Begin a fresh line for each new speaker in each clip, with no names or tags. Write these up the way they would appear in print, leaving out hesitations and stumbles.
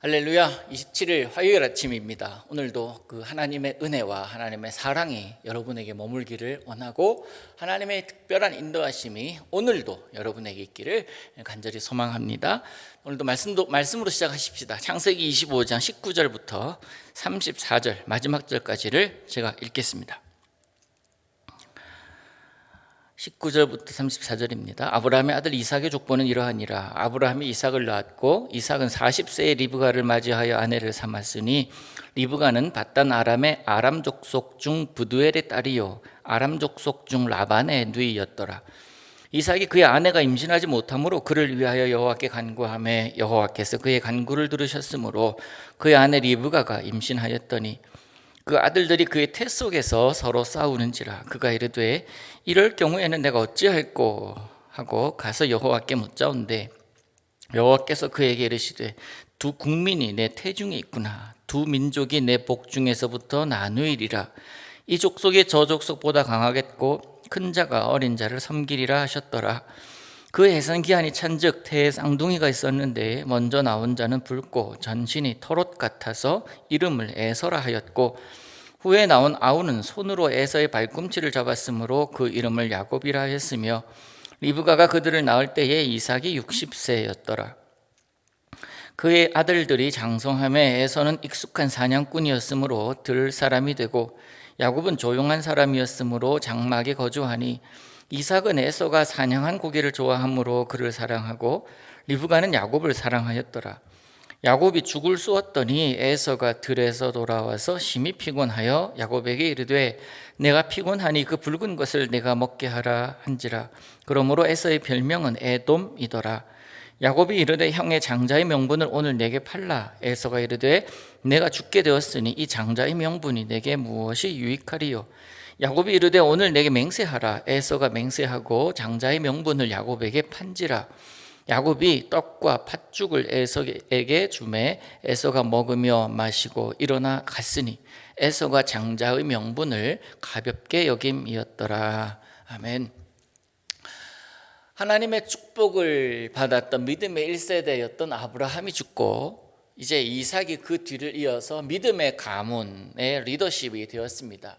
할렐루야. 27일 화요일 아침입니다. 오늘도 그 하나님의 은혜와 하나님의 사랑이 여러분에게 머물기를 원하고 하나님의 특별한 인도하심이 오늘도 여러분에게 있기를 간절히 소망합니다. 오늘도 말씀으로 시작하십시다. 창세기 25장 19절부터 34절 마지막 절까지를 제가 읽겠습니다. 19절부터 34절입니다. 아브라함의 아들 이삭의 족보는 이러하니라. 아브라함이 이삭을 낳았고 이삭은 40세에 리브가를 맞이하여 아내를 삼았으니 리브가는 밧단 아람의 아람 족속 중 부두엘의 딸이요 아람 족속 중 라반의 누이였더라. 이삭이 그의 아내가 임신하지 못하므로 그를 위하여 여호와께 간구하매 여호와께서 그의 간구를 들으셨으므로 그의 아내 리브가가 임신하였더니 그 아들들이 그의 태 속에서 서로 싸우는지라. 그가 이르되 이럴 경우에는 내가 어찌할꼬 하고 가서 여호와께 묻자온대 여호와께서 그에게 이르시되 두 국민이 내 태중에 있구나. 두 민족이 내 복 중에서부터 나누이리라. 이 족속이 저 족속보다 강하겠고 큰 자가 어린 자를 섬기리라 하셨더라. 그 해산 기한이 찬즉 태에 쌍둥이가 있었는데 먼저 나온 자는 붉고 전신이 털옷 같아서 이름을 에서라 하였고 후에 나온 아우는 손으로 에서의 발꿈치를 잡았으므로 그 이름을 야곱이라 하였으며 리브가가 그들을 낳을 때에 이삭이 60세였더라. 그의 아들들이 장성함에 에서는 익숙한 사냥꾼이었으므로 들 사람이 되고 야곱은 조용한 사람이었으므로 장막에 거주하니 이삭은 에서가 사냥한 고기를 좋아하므로 그를 사랑하고 리브가는 야곱을 사랑하였더라. 야곱이 죽을 쏘았더니 에서가 들에서 돌아와서 심히 피곤하여 야곱에게 이르되 내가 피곤하니 그 붉은 것을 내가 먹게 하라 한지라. 그러므로 에서의 별명은 에돔이더라. 야곱이 이르되 형의 장자의 명분을 오늘 내게 팔라. 에서가 이르되 내가 죽게 되었으니 이 장자의 명분이 내게 무엇이 유익하리요. 야곱이 이르되 오늘 내게 맹세하라. 에서가 맹세하고 장자의 명분을 야곱에게 판지라. 야곱이 떡과 팥죽을 에서에게 주매 에서가 먹으며 마시고 일어나 갔으니 에서가 장자의 명분을 가볍게 여김이었더라. 아멘. 하나님의 축복을 받았던 믿음의 1세대였던 아브라함이 죽고 이제 이삭이 그 뒤를 이어서 믿음의 가문의 리더십이 되었습니다.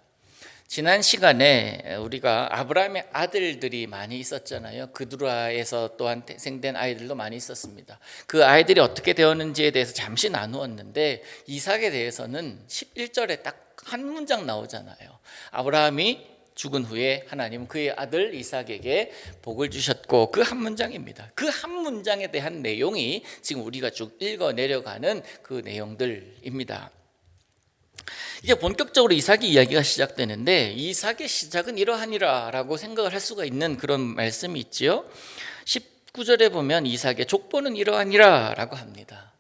지난 시간에 우리가 아브라함의 아들들이 많이 있었잖아요. 그두라에서 또한 태생된 아이들도 많이 있었습니다. 그 아이들이 어떻게 되었는지에 대해서 잠시 나누었는데 이삭에 대해서는 11절에 딱 한 문장 나오잖아요. 아브라함이 죽은 후에 하나님은 그의 아들 이삭에게 복을 주셨고 그 한 문장입니다. 그 한 문장에 대한 내용이 지금 우리가 쭉 읽어 내려가는 그 내용들입니다. 이제 본격적으로 이삭의 이야기가 시작되는데 이삭의 시작은 이러하니라 라고 생각을 할 수가 있는 그런 말씀이 있지요. 19절에 보면 이삭의 족보는 이러하니라 라고 합니다.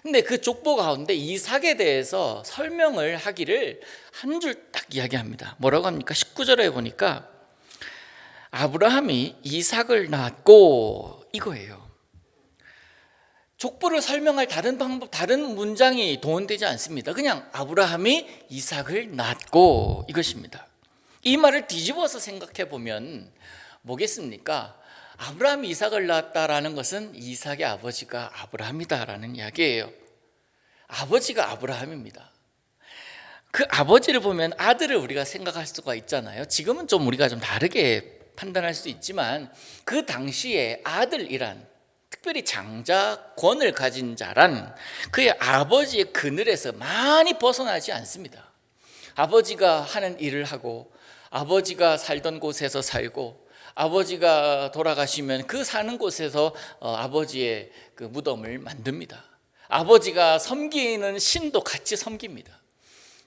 근데 그 족보 가운데 이삭에 대해서 설명을 하기를 한 줄 딱 이야기합니다. 뭐라고 합니까? 19절에 보니까 아브라함이 이삭을 낳았고 이거예요. 족보를 설명할 다른 방법, 다른 문장이 동원되지 않습니다. 그냥 아브라함이 이삭을 낳았고 이것입니다. 이 말을 뒤집어서 생각해 보면 뭐겠습니까? 아브라함이 이삭을 낳았다라는 것은 이삭의 아버지가 아브라함이다라는 이야기예요. 아버지가 아브라함입니다. 그 아버지를 보면 아들을 우리가 생각할 수가 있잖아요. 지금은 좀 우리가 좀 다르게 판단할 수 있지만 그 당시에 아들이란 특별히 장자권을 가진 자란 그의 아버지의 그늘에서 많이 벗어나지 않습니다. 아버지가 하는 일을 하고 아버지가 살던 곳에서 살고 아버지가 돌아가시면 그 사는 곳에서 아버지의 그 무덤을 만듭니다. 아버지가 섬기는 신도 같이 섬깁니다.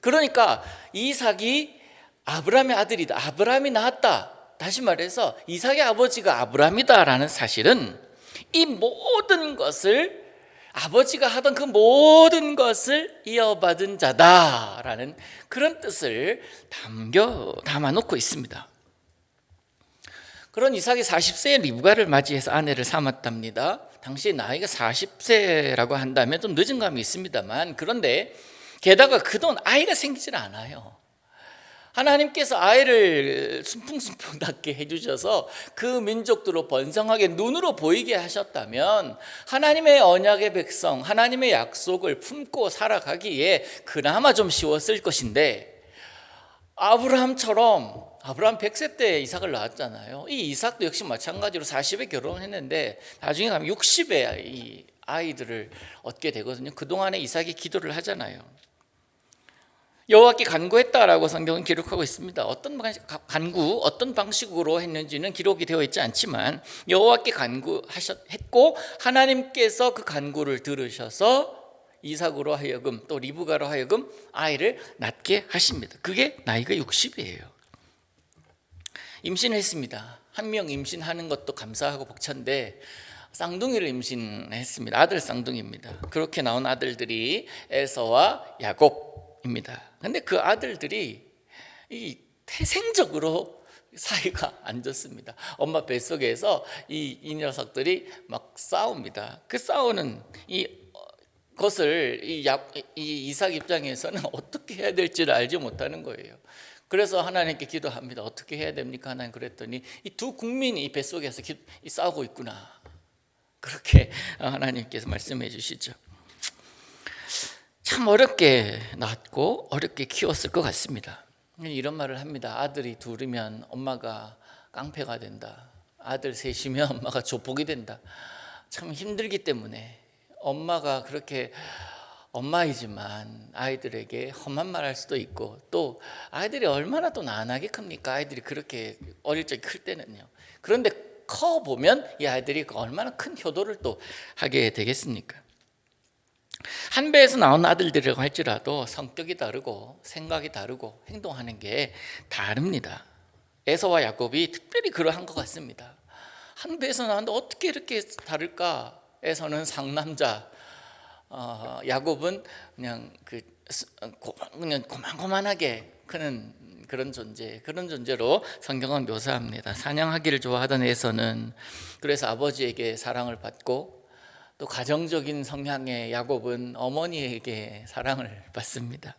그러니까 이삭이 아브라함의 아들이다. 아브라함이 낳았다. 다시 말해서 이삭의 아버지가 아브라함이다라는 사실은 이 모든 것을 아버지가 하던 그 모든 것을 이어받은 자다라는 그런 뜻을 담아놓고 있습니다. 그런 이삭이 40세에 리브가를 맞이해서 아내를 삼았답니다. 당시 나이가 40세라고 한다면 좀 늦은 감이 있습니다만 그런데 게다가 그동안 아이가 생기질 않아요. 하나님께서 아이를 순풍순풍 낳게 해주셔서 그 민족들로 번성하게 눈으로 보이게 하셨다면 하나님의 언약의 백성, 하나님의 약속을 품고 살아가기에 그나마 좀 쉬웠을 것인데, 아브라함 100세 때 이삭을 낳았잖아요. 이 이삭도 역시 마찬가지로 40에 결혼을 했는데 나중에 가면 60에 이 아이들을 얻게 되거든요. 그동안에 이삭이 기도를 하잖아요. 여호와께 간구했다라고 성경은 기록하고 있습니다. 어떤 방식으로 했는지는 기록이 되어 있지 않지만 여호와께 간구했고 하나님께서 그 간구를 들으셔서 이삭으로 하여금 또 리브가로 하여금 아이를 낳게 하십니다. 그게 나이가 60이에요. 임신했습니다. 한 명 임신하는 것도 감사하고 벅찬데 쌍둥이를 임신했습니다. 아들 쌍둥이입니다. 그렇게 나온 아들들이 에서와 야곱입니다. 근데 그 아들들이 이 태생적으로 사이가 안 좋습니다. 엄마 뱃속에서 이 녀석들이 막 싸웁니다. 그 싸우는 것을 이 이삭 입장에서는 어떻게 해야 될지를 알지 못하는 거예요. 그래서 하나님께 기도합니다. 어떻게 해야 됩니까? 하나님 그랬더니 이 두 국민이 이 뱃속에서 싸우고 있구나. 그렇게 하나님께서 말씀해 주시죠. 참 어렵게 낳았고 어렵게 키웠을 것 같습니다. 이런 말을 합니다. 아들이 둘이면 엄마가 깡패가 된다. 아들 셋이면 엄마가 조폭이 된다. 참 힘들기 때문에 엄마가 그렇게 엄마이지만 아이들에게 험한 말 할 수도 있고, 또 아이들이 얼마나 또 나안하게 큽니까? 아이들이 그렇게 어릴 적에 클 때는요. 그런데 커 보면 이 아이들이 얼마나 큰 효도를 또 하게 되겠습니까? 한 배에서 나온 아들들이라고 할지라도 성격이 다르고 생각이 다르고 행동하는 게 다릅니다. 에서와 야곱이 특별히 그러한 것 같습니다. 한 배에서 나왔는데 어떻게 이렇게 다를까? 에서는 상남자, 야곱은 그냥 고만고만하게 크는 그런 존재로 성경은 묘사합니다. 사냥하기를 좋아하던 에서는 그래서 아버지에게 사랑을 받고, 또 가정적인 성향의 야곱은 어머니에게 사랑을 받습니다.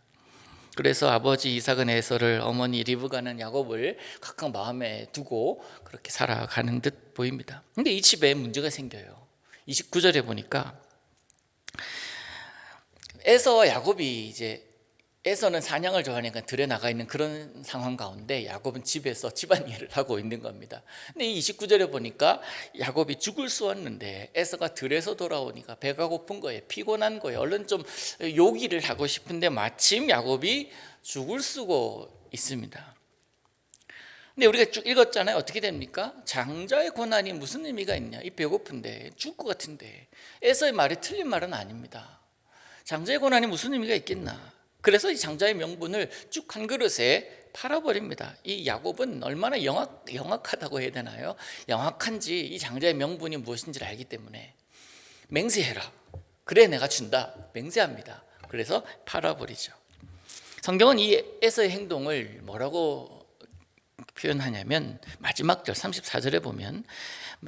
그래서 아버지 이삭은 에서를, 어머니 리브가는 야곱을 각각 마음에 두고 그렇게 살아가는 듯 보입니다. 근데 이 집에 문제가 생겨요. 29절에 보니까 에서와 야곱이 이제, 에서는 사냥을 좋아하니까 들에 나가 있는 그런 상황 가운데 야곱은 집에서 집안일을 하고 있는 겁니다. 근데 이 29절에 보니까 야곱이 죽을 쏘았는데 에서가 들에서 돌아오니까 배가 고픈 거예요. 피곤한 거예요. 얼른 좀 요기를 하고 싶은데 마침 야곱이 죽을 쓰고 있습니다. 근데 우리가 쭉 읽었잖아요. 어떻게 됩니까? 장자의 고난이 무슨 의미가 있냐? 이 배고픈데 죽을 것 같은데. 에서의 말이 틀린 말은 아닙니다. 장자의 고난이 무슨 의미가 있겠나? 그래서 이 장자의 명분을 쭉 한 그릇에 팔아버립니다. 이 야곱은 얼마나 영악하다고 해야 되나요? 영악한지 이 장자의 명분이 무엇인지를 알기 때문에 맹세해라. 그래 내가 준다. 맹세합니다. 그래서 팔아버리죠. 성경은 이 에서의 행동을 뭐라고 표현하냐면 마지막 절 34절에 보면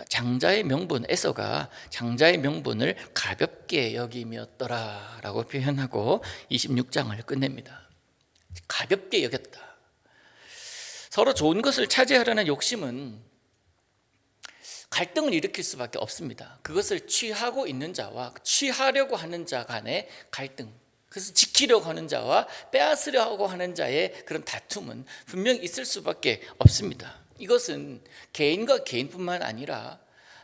장자의 명분, 에서가 장자의 명분을 가볍게 여김이었더라 라고 표현하고 26장을 끝냅니다. 가볍게 여겼다. 서로 좋은 것을 차지하려는 욕심은 갈등을 일으킬 수밖에 없습니다. 그것을 취하고 있는 자와 취하려고 하는 자 간의 갈등, 그래서 지키려고 하는 자와 빼앗으려고 하는 자의 그런 다툼은 분명히 있을 수밖에 없습니다. 이것은 개인과 개인뿐만 아니라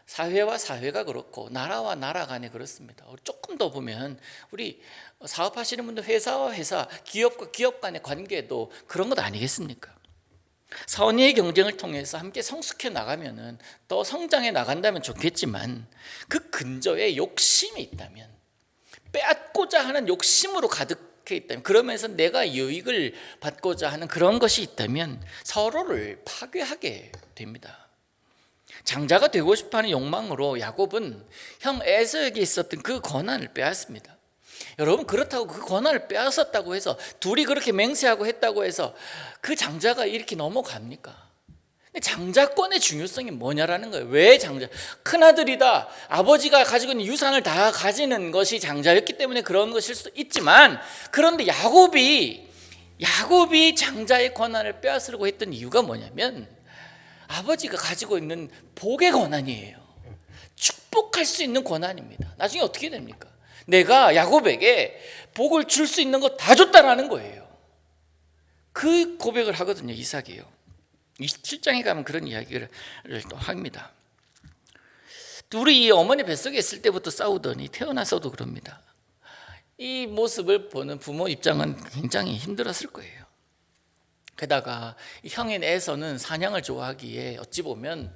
사회와 사회가 그렇고 나라와 나라 간에 그렇습니다. 조금 더 보면 우리 사업하시는 분들, 회사와 회사, 기업과 기업 간의 관계도 그런 것 아니겠습니까? 선의의 경쟁을 통해서 함께 성숙해 나가면은 또 성장해 나간다면 좋겠지만, 그 근저에 욕심이 있다면, 빼앗고자 하는 욕심으로 가득해 있다면, 그러면서 내가 유익을 받고자 하는 그런 것이 있다면 서로를 파괴하게 됩니다. 장자가 되고 싶어하는 욕망으로 야곱은 형 에서에게 있었던 그 권한을 빼앗습니다. 여러분, 그렇다고 그 권한을 빼앗았다고 해서, 둘이 그렇게 맹세하고 했다고 해서 그 장자가 이렇게 넘어갑니까? 장자권의 중요성이 뭐냐라는 거예요. 왜 장자? 큰아들이다. 아버지가 가지고 있는 유산을 다 가지는 것이 장자였기 때문에 그런 것일 수도 있지만, 그런데 야곱이 야곱이 장자의 권한을 빼앗으려고 했던 이유가 뭐냐면 아버지가 가지고 있는 복의 권한이에요. 축복할 수 있는 권한입니다. 나중에 어떻게 됩니까? 내가 야곱에게 복을 줄 수 있는 거 다 줬다라는 거예요. 그 고백을 하거든요, 이삭이요. 27장에 가면 그런 이야기를 또 합니다. 둘이 이 어머니 뱃속에 있을 때부터 싸우더니 태어나서도 그럽니다. 이 모습을 보는 부모 입장은 굉장히 힘들었을 거예요. 게다가 형인 에서는 사냥을 좋아하기에 어찌 보면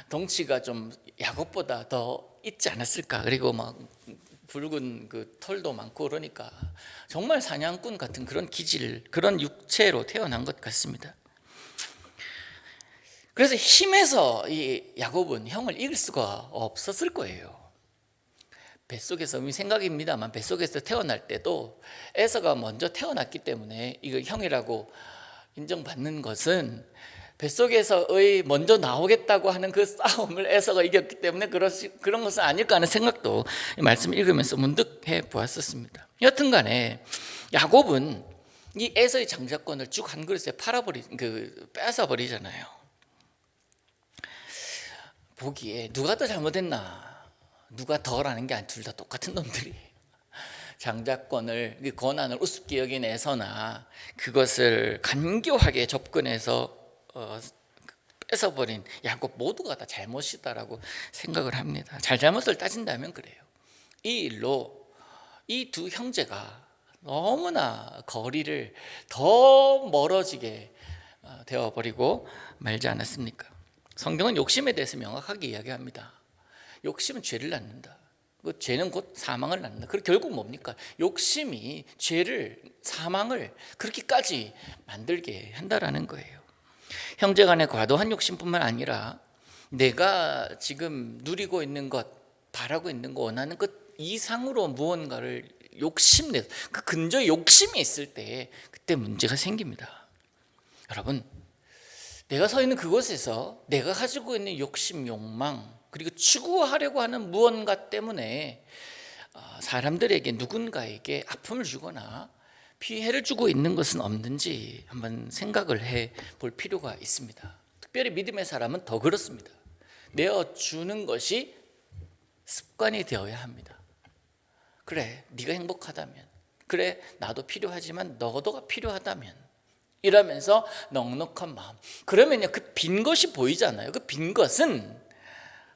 덩치가 좀 야곱보다 더 있지 않았을까. 그리고 막 붉은 그 털도 많고 그러니까 정말 사냥꾼 같은 그런 기질, 그런 육체로 태어난 것 같습니다. 그래서 힘에서 이 야곱은 형을 이길 수가 없었을 거예요. 뱃속에서, 생각입니다만 뱃속에서 태어날 때도 에서가 먼저 태어났기 때문에 이거 형이라고 인정받는 것은 뱃속에서의 먼저 나오겠다고 하는 그 싸움을 에서가 이겼기 때문에 그런 것은 아닐까 하는 생각도 말씀을 읽으면서 문득 해보았었습니다. 여튼 간에 야곱은 이 에서의 장자권을 쭉 한 그릇에 뺏어버리잖아요. 보기에 누가 더 잘못했나, 누가 덜하는 게 아니라 둘 다 똑같은 놈들이 장자권을, 그 권한을 우습게 여긴 에서나 그것을 간교하게 접근해서 뺏어버린 야곱, 모두가 다 잘못이다라고 생각을 합니다. 잘잘못을 따진다면 그래요. 이 일로 이 두 형제가 너무나 거리를 더 멀어지게 되어버리고 말지 않았습니까? 성경은 욕심에 대해서 명확하게 이야기합니다. 욕심은 죄를 낳는다. 그 죄는 곧 사망을 낳는다. 그리고 결국 뭡니까? 욕심이 죄를, 사망을 그렇게까지 만들게 한다라는 거예요. 형제 간의 과도한 욕심뿐만 아니라 내가 지금 누리고 있는 것, 바라고 있는 것, 원하는 것 이상으로 무언가를 욕심내, 그 근저에 욕심이 있을 때 그때 문제가 생깁니다. 여러분, 내가 서 있는 그곳에서 내가 가지고 있는 욕심, 욕망, 그리고 추구하려고 하는 무언가 때문에 사람들에게, 누군가에게 아픔을 주거나 피해를 주고 있는 것은 없는지 한번 생각을 해볼 필요가 있습니다. 특별히 믿음의 사람은 더 그렇습니다. 내어주는 것이 습관이 되어야 합니다. 그래, 네가 행복하다면, 그래, 나도 필요하지만 너도가 필요하다면, 이러면서 넉넉한 마음. 그러면요, 그 빈 것이 보이잖아요. 그 빈 것은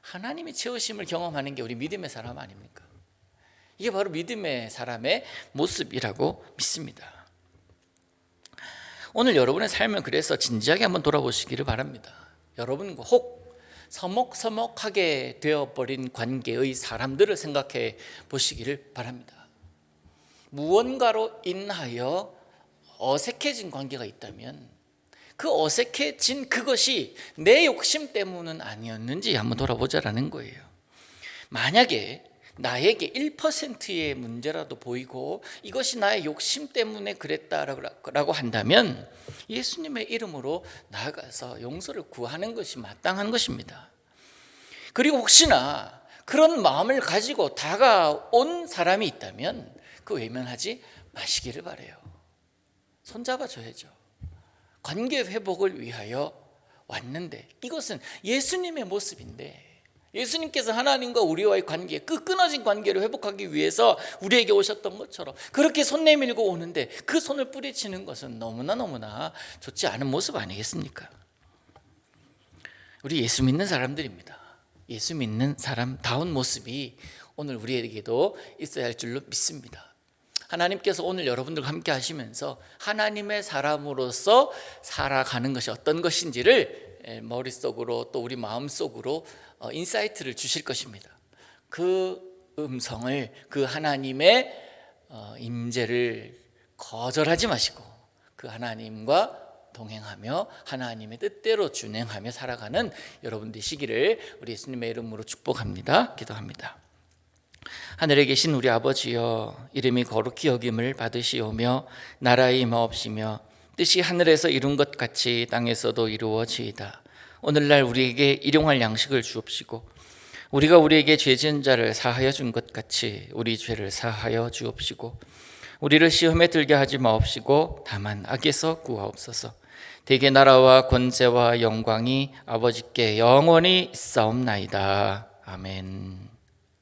하나님의 채우심을 경험하는 게 우리 믿음의 사람 아닙니까? 이게 바로 믿음의 사람의 모습이라고 믿습니다. 오늘 여러분의 삶을 그래서 진지하게 한번 돌아보시기를 바랍니다. 여러분과 혹 서먹서먹하게 되어버린 관계의 사람들을 생각해 보시기를 바랍니다. 무언가로 인하여 어색해진 관계가 있다면 그 어색해진 그것이 내 욕심 때문은 아니었는지 한번 돌아보자라는 거예요. 만약에 나에게 1%의 문제라도 보이고 이것이 나의 욕심 때문에 그랬다라고 한다면 예수님의 이름으로 나아가서 용서를 구하는 것이 마땅한 것입니다. 그리고 혹시나 그런 마음을 가지고 다가온 사람이 있다면 그 외면하지 마시기를 바라요. 손잡아줘야죠. 관계 회복을 위하여 왔는데, 이것은 예수님의 모습인데, 예수님께서 하나님과 우리와의 관계, 그 끊어진 관계를 회복하기 위해서 우리에게 오셨던 것처럼 그렇게 손 내밀고 오는데 그 손을 뿌리치는 것은 너무나 좋지 않은 모습 아니겠습니까? 우리 예수 믿는 사람들입니다. 예수 믿는 사람다운 모습이 오늘 우리에게도 있어야 할 줄로 믿습니다. 하나님께서 오늘 여러분들과 함께 하시면서 하나님의 사람으로서 살아가는 것이 어떤 것인지를 머릿속으로 또 우리 마음속으로 인사이트를 주실 것입니다. 그 음성을, 그 하나님의 임재를 거절하지 마시고 그 하나님과 동행하며 하나님의 뜻대로 준행하며 살아가는 여러분 되시기를 우리 예수님의 이름으로 축복합니다. 기도합니다. 하늘에 계신 우리 아버지여, 이름이 거룩히 여김을 받으시오며 나라의 임하옵시며 뜻이 하늘에서 이룬 것 같이 땅에서도 이루어지이다. 오늘날 우리에게 일용할 양식을 주옵시고 우리가 우리에게 죄 지은 자를 사하여 준 것 같이 우리 죄를 사하여 주옵시고 우리를 시험에 들게 하지 마옵시고 다만 악에서 구하옵소서. 대개 나라와 권세와 영광이 아버지께 영원히 있사옵나이다. 아멘.